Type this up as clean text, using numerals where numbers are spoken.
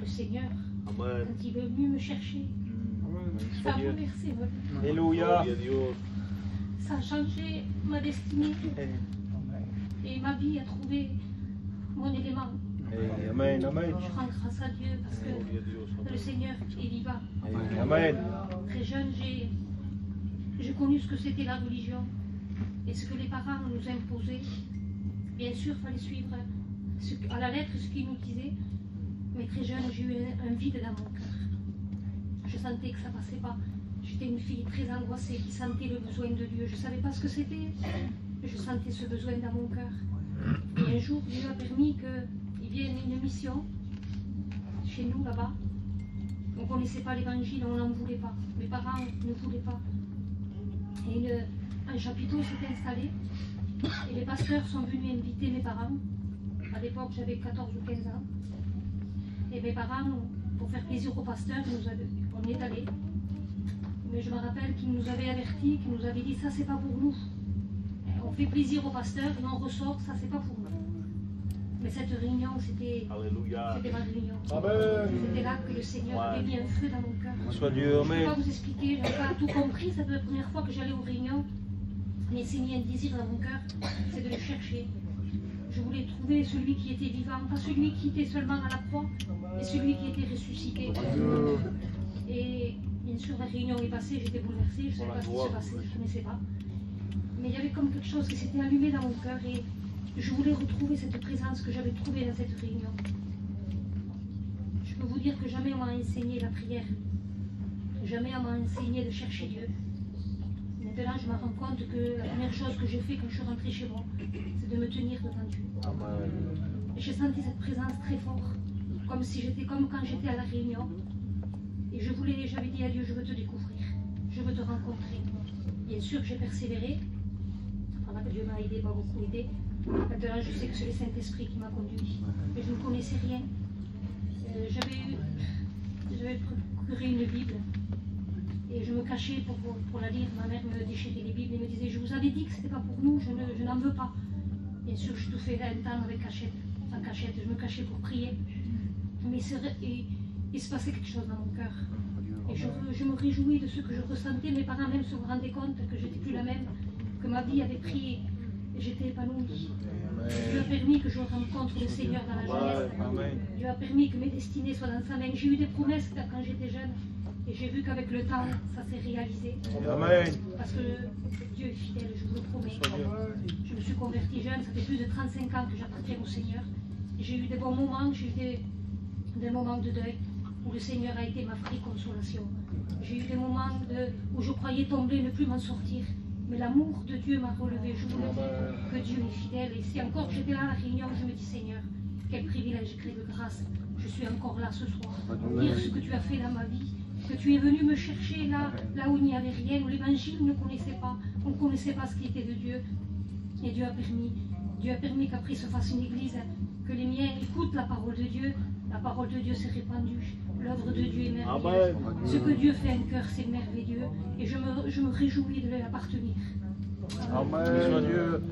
Seigneur, Amen. quand il est venu me chercher, ça a bouleversé ma vie. Alléluia. Ça a changé ma destinée et ma vie a trouvé mon élément. Amen, amen. Je rends grâce à Dieu parce que le Seigneur est vivant. Amen. Très jeune, j'ai connu ce que c'était la religion et ce que les parents nous imposaient. Bien sûr, il fallait suivre à la lettre ce qu'ils nous disaient, mais très jeune, j'ai eu un vide dans mon cœur. Je sentais que ça ne passait pas. J'étais une fille très angoissée qui sentait le besoin de Dieu. Je ne savais pas ce que c'était, mais je sentais ce besoin dans mon cœur. Et un jour, Dieu a permis qu'il vienne une mission chez nous, là-bas. On ne connaissait pas l'évangile, on n'en voulait pas. Mes parents ne voulaient pas. Et un chapiteau s'est installé. Et les pasteurs sont venus inviter mes parents. À l'époque, j'avais 14 ou 15 ans. Et mes parents, pour faire plaisir aux pasteurs, on est allés. Mais je me rappelle qu'ils nous avaient avertis, qu'ils nous avaient dit ça, c'est pas pour nous. On fait plaisir aux pasteurs et on ressort, ça, c'est pas pour nous. Mais cette réunion, c'était ma réunion. C'était là que le Seigneur avait mis un feu dans mon cœur. Soit Dieu, Je ne peux amen. pas vous expliquer, je n'ai pas tout compris. C'était la première fois que j'allais aux réunions. Mais c'est mis un désir dans mon cœur, c'est de le chercher. Je voulais trouver celui qui était vivant, pas celui qui était seulement à la croix, mais celui qui était ressuscité. Et bien sûr, la réunion est passée, j'étais bouleversée, je ne savais pas ce qui se passait, je ne connaissais pas. Mais il y avait comme quelque chose qui s'était allumé dans mon cœur et je voulais retrouver cette présence que j'avais trouvée dans cette réunion. Je peux vous dire que jamais on m'a enseigné la prière, jamais on m'a enseigné de chercher Dieu. Maintenant, je me rends compte que la première chose que j'ai fait quand je suis rentrée chez moi, c'est de me tenir devant Dieu. Et j'ai senti cette présence très forte, comme quand j'étais à la réunion. Et j'avais dit à Dieu, je veux te découvrir, je veux te rencontrer. Bien sûr que j'ai persévéré. Pendant que Dieu m'a aidé, pas beaucoup aidé. Maintenant, je sais que c'est le Saint-Esprit qui m'a conduit. Mais je ne connaissais rien. J'avais procuré une Bible. Et je me cachais pour la lire. Ma mère me déchirait les Bibles et me disait, je vous avais dit que ce n'était pas pour nous, je n'en veux pas. Bien sûr, je tout fais un temps avec cachette, en cachette, je me cachais pour prier. Mais il se passait quelque chose dans mon cœur. Et je me réjouis de ce que je ressentais. Mes parents même se rendaient compte que je n'étais plus la même, que ma vie avait pris et j'étais épanouie. Dieu a permis que je rencontre le Seigneur dans la jeunesse. Dieu a permis que mes destinées soient dans sa main. J'ai eu des promesses quand j'étais jeune. Et j'ai vu qu'avec le temps, ça s'est réalisé. Amen. Parce que Dieu est fidèle, je vous le promets. Je me suis convertie jeune, ça fait plus de 35 ans que j'appartiens au Seigneur. Et j'ai eu des bons moments, j'ai eu des moments de deuil où le Seigneur a été ma vraie consolation. J'ai eu des moments où je croyais tomber, ne plus m'en sortir. Mais l'amour de Dieu m'a relevé. Je vous le dis que Dieu est fidèle. Et si encore j'étais là à la réunion, je me dis Seigneur, quel privilège, quelle grâce. Je suis encore là ce soir. Dire ce que tu as fait dans ma vie. Que tu es venu me chercher là où il n'y avait rien, où l'évangile ne connaissait pas, on ne connaissait pas ce qui était de Dieu. Et Dieu a permis qu'après se fasse une église, que les miens écoutent la parole de Dieu. La parole de Dieu s'est répandue, l'œuvre de Dieu est merveilleuse. Ce que Dieu fait en cœur, c'est merveilleux. Et je me réjouis de l'appartenir. Amen. Soit Dieu.